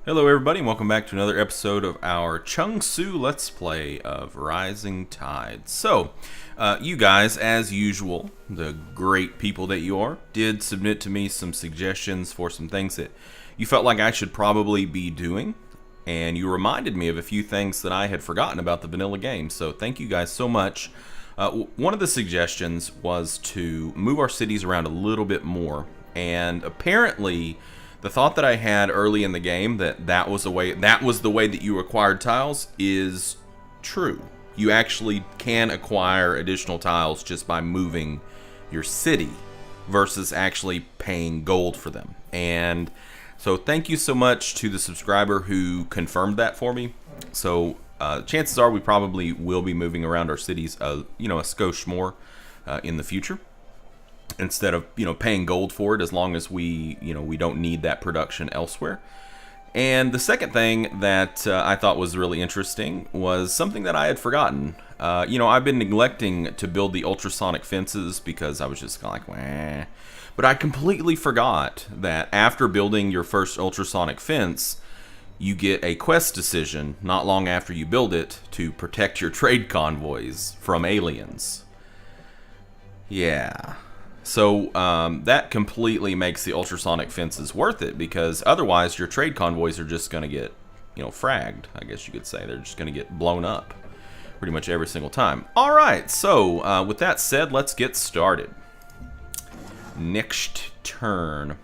Hello everybody and welcome back to another episode of our Chungsu Let's Play of Rising Tide. So, you guys, as usual, the great people that you are, did submit to me some suggestions for some things that you felt like I should probably be doing. And you reminded me of a few things that I had forgotten about the vanilla game. So thank you guys so much. One of the suggestions was to move our cities around a little bit more. And apparently the thought that I had early in the game that was the way that you acquired tiles is true. You actually can acquire additional tiles just by moving your city versus actually paying gold for them. And so thank you so much to the subscriber who confirmed that for me. So chances are we probably will be moving around our cities a skosh more in the future, instead of paying gold for it, as long as we don't need that production elsewhere. And the second thing that I thought was really interesting was something that I had forgotten. I've been neglecting to build the ultrasonic fences because I was just kind of like, wah. But I completely forgot that after building your first ultrasonic fence, you get a quest decision not long after you build it to protect your trade convoys from aliens. Yeah. So that completely makes the ultrasonic fences worth it, because otherwise your trade convoys are just going to get, fragged, I guess you could say. They're just going to get blown up pretty much every single time. All right, so with that said, let's get started. Next turn.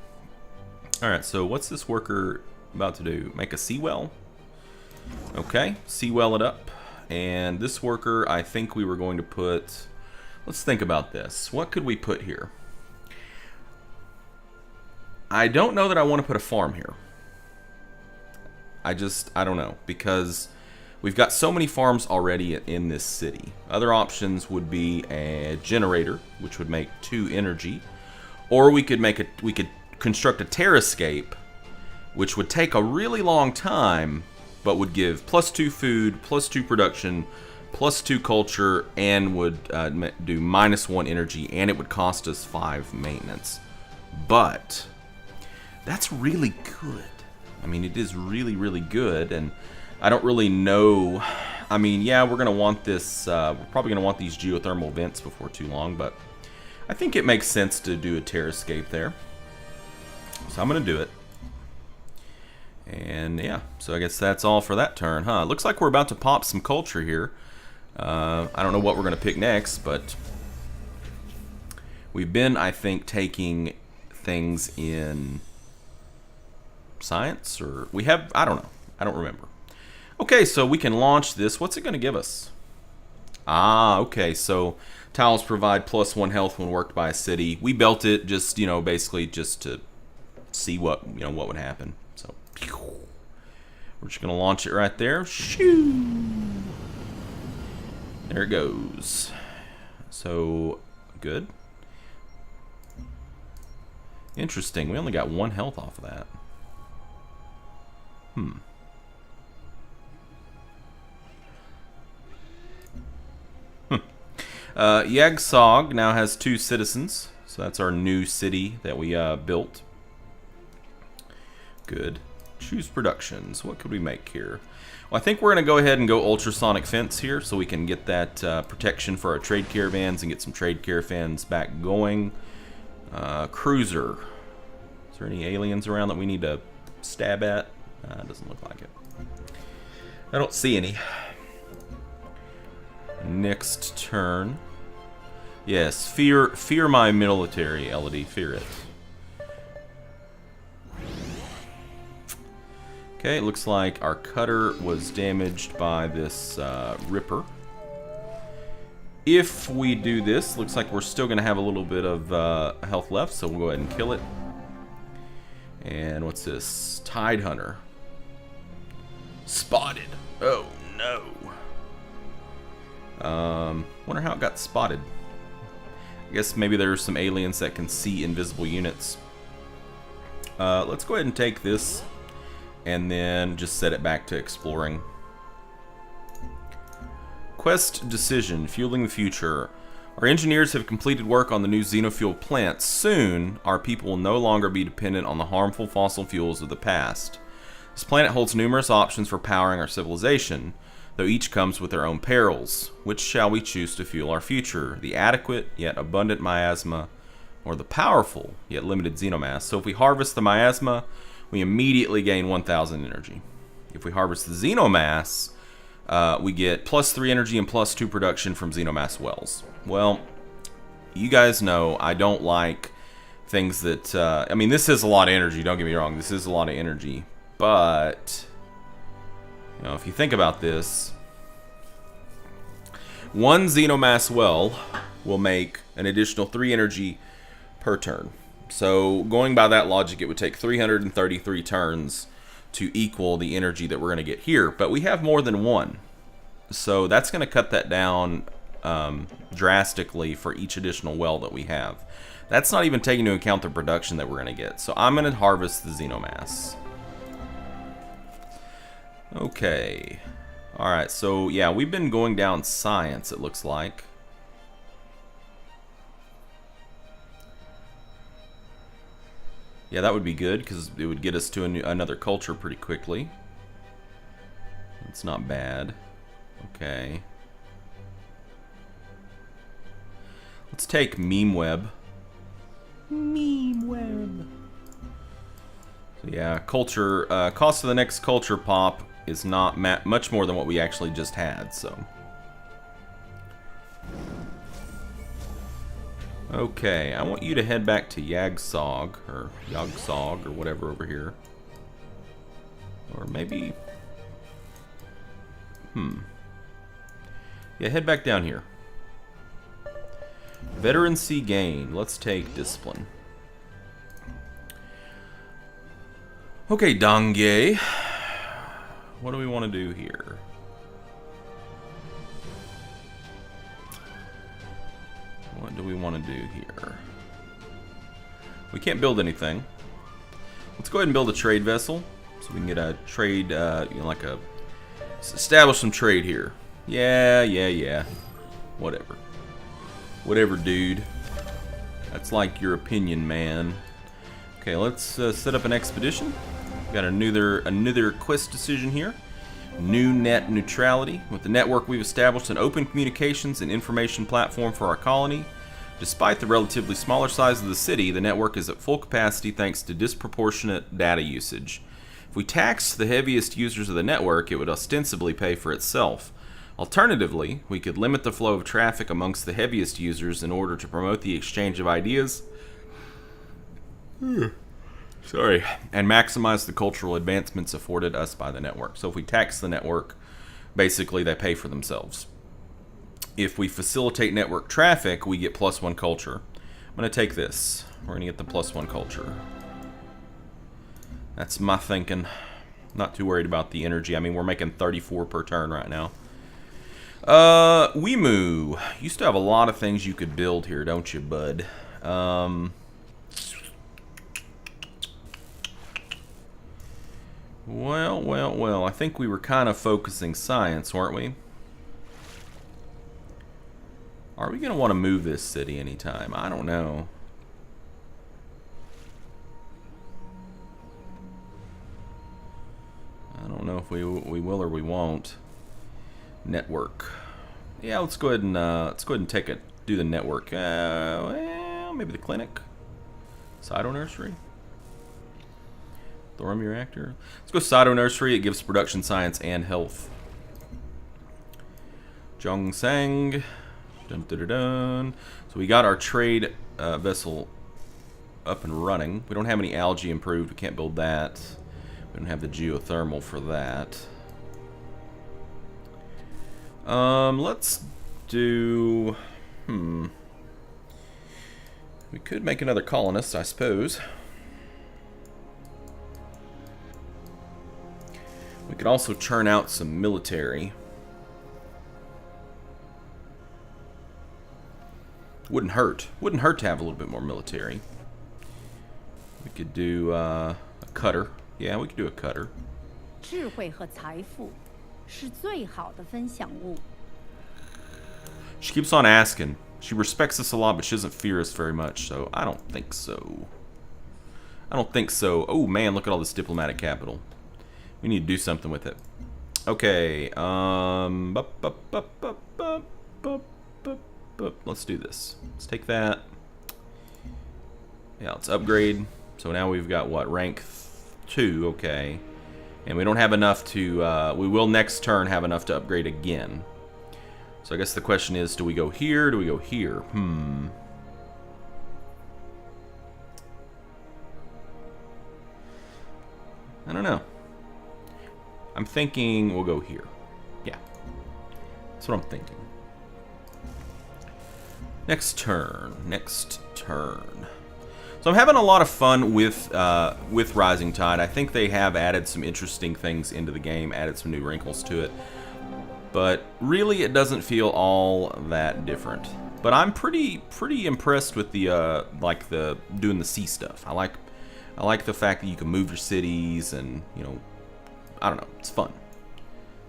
All right, so what's this worker about to do? Make a seawell? Okay, seawell it up. And this worker, I think we were going to put... Let's think about this. What could we put here? I don't know that I want to put a farm here. I don't know, because we've got so many farms already in this city. Other options would be a generator, which would make 2 energy, or we could construct a terrascape, which would take a really long time, but would give +2 food, +2 production, +2 culture, and would do -1 energy, and it would cost us 5 maintenance. But that's really good. I mean, it is really, really good, and I don't really know. I mean, yeah, we're gonna want this. We're probably gonna want these geothermal vents before too long, but I think it makes sense to do a terrascape there. So I'm gonna do it. And yeah, so I guess that's all for that turn, huh? Looks like we're about to pop some culture here. I don't know what we're going to pick next, but we've been, I think, taking things in science, or we have, I don't know. I don't remember. Okay, so we can launch this. What's it going to give us? Ah, okay, so tiles provide +1 health when worked by a city. We built it just, basically just to see what would happen. So we're just going to launch it right there. Shoo! There it goes. So, good. Interesting. We only got 1 health off of that. Yagsog now has 2 citizens. So that's our new city that we built. Good. Choose productions. What could we make here? Well, I think we're going to go ahead and go ultrasonic fence here, so we can get that protection for our trade caravans and get some trade caravans back going. Cruiser. Is there any aliens around that we need to stab at? Doesn't look like it. I don't see any. Next turn. Yes, fear my military, Elodie. Fear it. Okay, it looks like our cutter was damaged by this ripper. If we do this, looks like we're still going to have a little bit of health left, so we'll go ahead and kill it. And what's this? Tide Hunter. Spotted. Oh, no. Wonder how it got spotted. I guess maybe there's some aliens that can see invisible units. Let's go ahead and take this and then just set it back to exploring. Quest decision, fueling the future. Our engineers have completed work on the new xenofuel plant. Soon, our people will no longer be dependent on the harmful fossil fuels of the past. This planet holds numerous options for powering our civilization, though each comes with their own perils. Which shall we choose to fuel our future? The adequate yet abundant miasma, or the powerful yet limited xenomass? So if we harvest the miasma, we immediately gain 1,000 energy. If we harvest the xenomass, we get +3 energy and +2 production from xenomass wells. Well, you guys know I don't like things that... I mean, this is a lot of energy, don't get me wrong. This is a lot of energy. But, you know, if you think about this, one xenomass well will make an additional 3 energy per turn. So, going by that logic, it would take 333 turns to equal the energy that we're going to get here. But we have more than one. So, that's going to cut that down drastically for each additional well that we have. That's not even taking into account the production that we're going to get. So, I'm going to harvest the xenomass. Okay. Alright, so yeah, we've been going down science, it looks like. Yeah, that would be good, because it would get us to another culture pretty quickly. It's not bad. Okay. Let's take meme web. Meme web. So yeah, culture, cost of the next culture pop is not much more than what we actually just had, so. Okay, I want you to head back to Yagsog, or whatever over here. Or maybe... Yeah, head back down here. Veterancy gain. Let's take discipline. Okay, Dongye. What do we want to do here? What do we want to do here? We can't build anything. Let's go ahead and build a trade vessel, so we can get a trade, like a... establish some trade here. Yeah. Whatever. Whatever, dude. That's like your opinion, man. Okay, let's set up an expedition. Got another quest decision here. New net neutrality. With the network, we've established an open communications and information platform for our colony. Despite the relatively smaller size of the city, the network is at full capacity thanks to disproportionate data usage. If we taxed the heaviest users of the network, it would ostensibly pay for itself. Alternatively, we could limit the flow of traffic amongst the heaviest users in order to promote the exchange of ideas. Sorry. And maximize the cultural advancements afforded us by the network. So if we tax the network, basically they pay for themselves. If we facilitate network traffic, we get +1 culture. I'm going to take this. We're going to get the +1 culture. That's my thinking. Not too worried about the energy. I mean, we're making 34 per turn right now. Wimu. You still have a lot of things you could build here, don't you, bud? Well, I think we were kind of focusing science, weren't we? Are we going to want to move this city anytime? I don't know. I don't know if we will or we won't. Network. Yeah, let's go ahead and take it. Do the network. Well, maybe the clinic. Cyto nursery. Thorium reactor. Let's go Cyto nursery. It gives production science and health. Zhongsang. Dun, dun, dun, dun. So we got our trade vessel up and running. We don't have any algae improved. We can't build that. We don't have the geothermal for that. Let's do... We could make another colonist, I suppose. We could also churn out some military. Wouldn't hurt. Wouldn't hurt to have a little bit more military. We could do a cutter. Yeah, we could do a cutter. 智慧和财富是最好的分享物。 She keeps on asking. She respects us a lot, but she doesn't fear us very much, so I don't think so. I don't think so. Oh man, look at all this diplomatic capital. We need to do something with it. Okay. Let's do this. Let's take that. Yeah, let's upgrade. So now we've got what? Rank 2. Okay. And we don't have enough to... we will next turn have enough to upgrade again. So I guess the question is, do we go here? Do we go here? I don't know. I'm thinking we'll go here. Yeah. That's what I'm thinking. Next turn. Next turn. So I'm having a lot of fun with Rising Tide. I think they have added some interesting things into the game, added some new wrinkles to it. But really, it doesn't feel all that different. But I'm pretty impressed with the doing the sea stuff. I like the fact that you can move your cities, and I don't know, it's fun.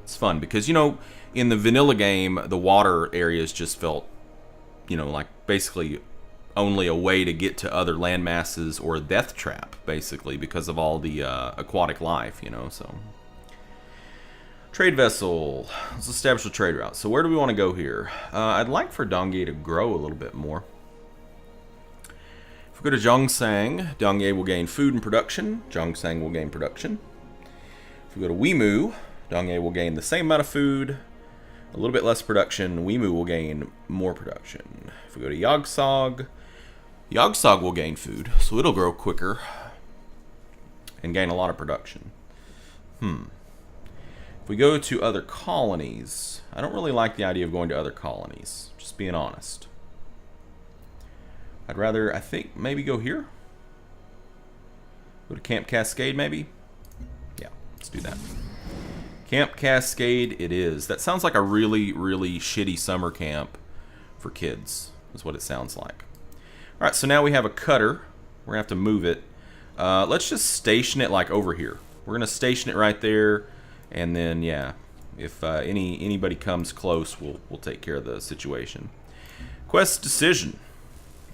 It's fun because in the vanilla game, the water areas just felt like basically only a way to get to other land masses or a death trap, basically, because of all the aquatic life, so. Trade vessel. Let's establish a trade route. So where do we want to go here? I'd like for Dongye to grow a little bit more. If we go to Zhongsang, Dongye will gain food and production. Zhongsang will gain production. If we go to Weimu, Dongye will gain the same amount of food, a little bit less production. Weimu will gain more production. If we go to Yogsog, Yogsog will gain food, so it'll grow quicker and gain a lot of production. If we go to other colonies, I don't really like the idea of going to other colonies, just being honest. I'd rather, I think, maybe go here. Go to Camp Cascade, maybe? Yeah, let's do that. Camp Cascade it is. That sounds like a really, really shitty summer camp for kids, is what it sounds like. Alright, so now we have a cutter. We're going to have to move it. Let's just station it like over here. We're going to station it right there. And then, yeah, if anybody comes close, we'll take care of the situation. Quest decision.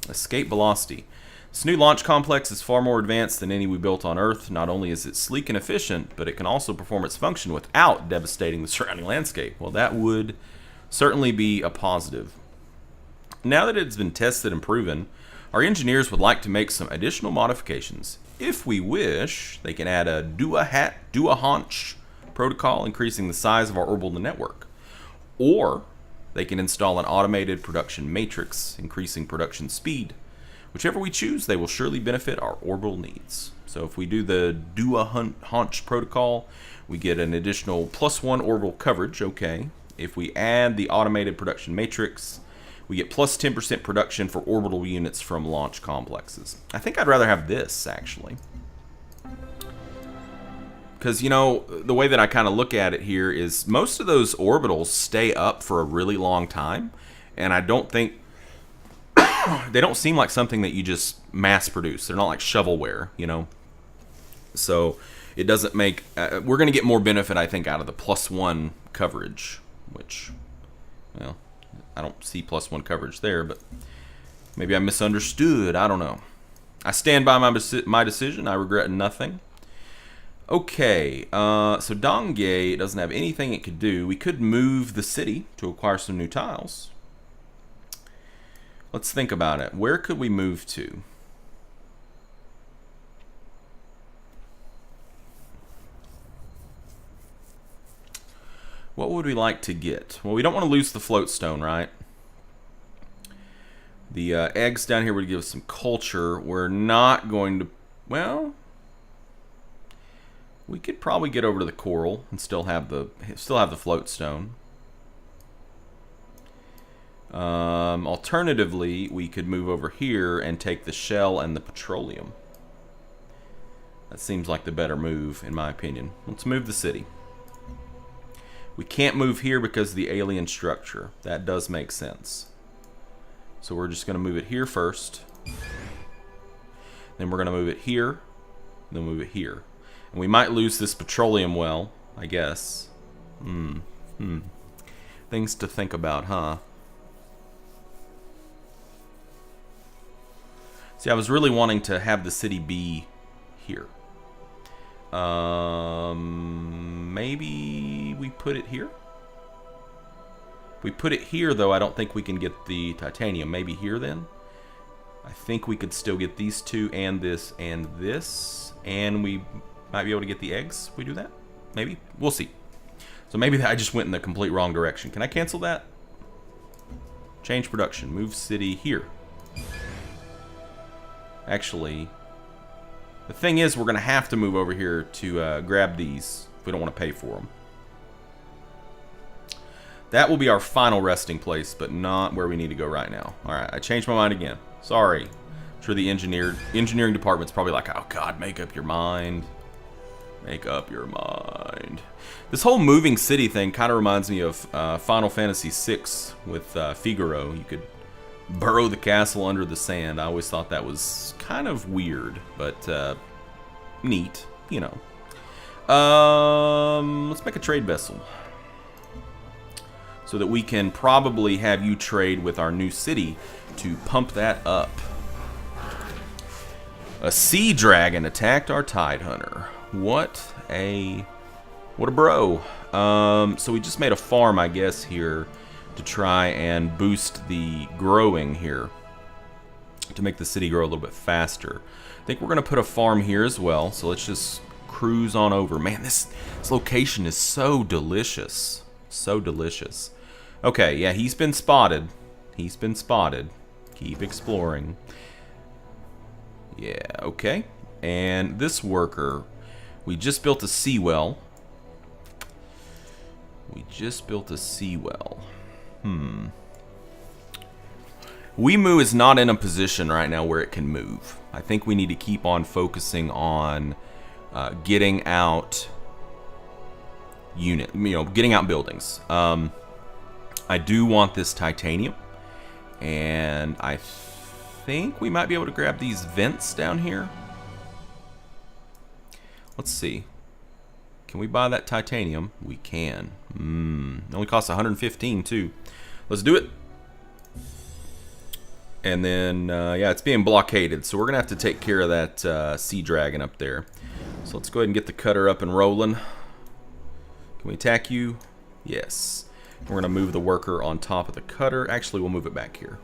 Escape velocity. This new launch complex is far more advanced than any we built on Earth. Not only is it sleek and efficient, but it can also perform its function without devastating the surrounding landscape. Well, that would certainly be a positive. Now that it's been tested and proven, our engineers would like to make some additional modifications. If we wish, they can add a do-a-haunch protocol, increasing the size of our orbital network. Or they can install an automated production matrix, increasing production speed. Whichever we choose, they will surely benefit our orbital needs. So if we do the do-a-haunch protocol, we get an additional +1 orbital coverage, okay. If we add the automated production matrix, we get plus 10% production for orbital units from launch complexes. I think I'd rather have this, actually. Because, the way that I kind of look at it here is most of those orbitals stay up for a really long time. And I don't think... they don't seem like something that you just mass produce. They're not like shovelware, So it doesn't make... we're going to get more benefit, I think, out of the +1 coverage. Which, well, I don't see +1 coverage there. But maybe I misunderstood. I don't know. I stand by my decision. I regret nothing. Okay, so Dongye doesn't have anything it could do. We could move the city to acquire some new tiles. Let's think about it. Where could we move to? What would we like to get? Well, we don't want to lose the float stone, right? The eggs down here would give us some culture. We're not going to... Well... We could probably get over to the coral and still have the float stone. Alternatively, we could move over here and take the shell and the petroleum. That seems like the better move, in my opinion. Let's move the city. We can't move here because of the alien structure. That does make sense. So we're just going to move it here first. Then we're going to move it here. Then move it here. And we might lose this petroleum well, I guess. Things to think about, huh? See, I was really wanting to have the city be here. Maybe we put it here? If we put it here, though, I don't think we can get the titanium. Maybe here, then? I think we could still get these two and this, and we might be able to get the eggs if we do that. Maybe. We'll see. So maybe I just went in the complete wrong direction. Can I cancel that? Change production. Move city here. Actually, the thing is, we're going to have to move over here to grab these if we don't want to pay for them. That will be our final resting place, but not where we need to go right now. Alright, I changed my mind again. Sorry. I'm sure the engineering department's probably like, oh god, make up your mind. Make up your mind. This whole moving city thing kind of reminds me of Final Fantasy VI with Figaro. You could burrow the castle under the sand. I always thought that was kind of weird, but neat, you know. Let's make a trade vessel so that we can probably have you trade with our new city to pump that up. A sea dragon attacked our tide hunter. What a bro. So we just made a farm, I guess, here to try and boost the growing here, to make the city grow a little bit faster. I think we're going to put a farm here as well, so let's just cruise on over. Man, this location is so delicious. So delicious. Okay, yeah, he's been spotted. He's been spotted. Keep exploring. Yeah, okay. And this worker, we just built a seawell. We just built a seawell. Wimu is not in a position right now where it can move. I think we need to keep on focusing on getting out getting out buildings. I do want this titanium, and I think we might be able to grab these vents down here. Let's see. Can we buy that titanium? We can. It only costs 115 too. Let's do it. And then, yeah, it's being blockaded, so we're gonna have to take care of that sea dragon up there. So let's go ahead and get the cutter up and rolling. Can we attack you? Yes. We're gonna move the worker on top of the cutter. Actually, we'll move it back here.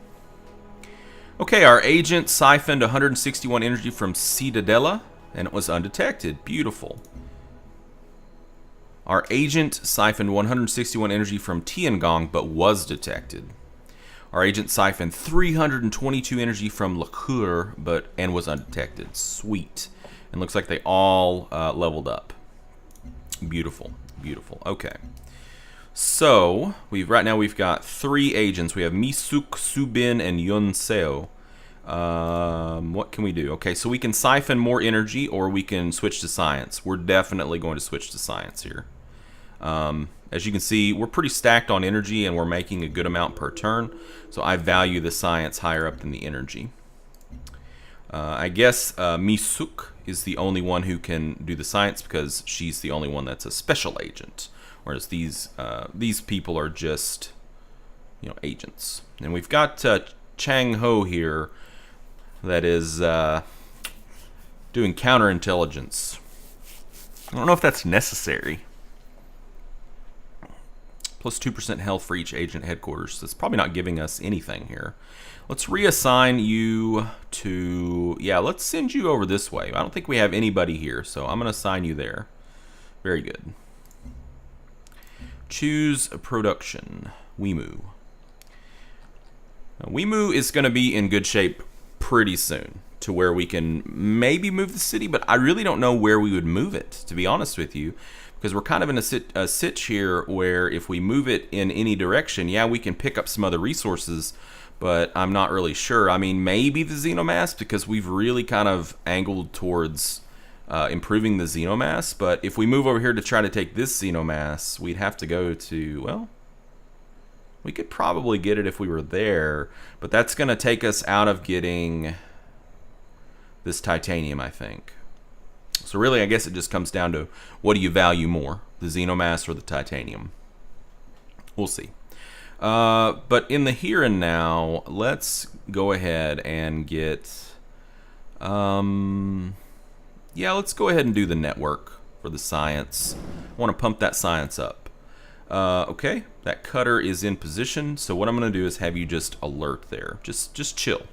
Okay, our agent siphoned 161 energy from Ciudadela, and it was undetected. Beautiful. Our agent siphoned 161 energy from Tiangong, but was detected. Our agent siphoned 322 energy from Liqueur, and was undetected. Sweet. And looks like they all leveled up. Beautiful. Beautiful. Okay. So, right now we've got 3 agents. We have Misuk, Subin, and Yunseo. What can we do? Okay, so we can siphon more energy, or we can switch to science. We're definitely going to switch to science here. As you can see, we're pretty stacked on energy, and we're making a good amount per turn. So I value the science higher up than the energy. I guess Misuk is the only one who can do the science because she's the only one that's a special agent. Whereas these people are just, agents. And we've got Chang Ho here that is doing counterintelligence. I don't know if that's necessary. Plus 2% health for each agent headquarters. That's probably not giving us anything here. Let's reassign you to... Yeah, let's send you over this way. I don't think we have anybody here, so I'm going to assign you there. Very good. Choose a production. Wimu. Now, Wimu is going to be in good shape pretty soon to where we can maybe move the city, but I really don't know where we would move it, to be honest with you, because we're kind of in a sitch here where if we move it in any direction, yeah, we can pick up some other resources, but I'm not really sure. I mean, maybe the Xenomass, because we've really kind of angled towards improving the Xenomass, but if we move over here to try to take this Xenomass, we'd have to go to, well, we could probably get it if we were there, but that's going to take us out of getting this titanium, I think. So really, I guess it just comes down to what do you value more, the Xenomass or the titanium? We'll see. But in the here and now, let's go ahead and get... yeah, let's go ahead and do the network for the science. I want to pump that science up. Okay, that cutter is in position. So what I'm going to do is have you just alert there. Just chill.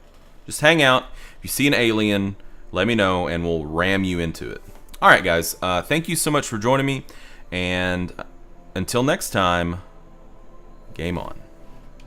Just hang out. If you see an alien, let me know, and we'll ram you into it. All right, guys. Thank you so much for joining me. And until next time, game on.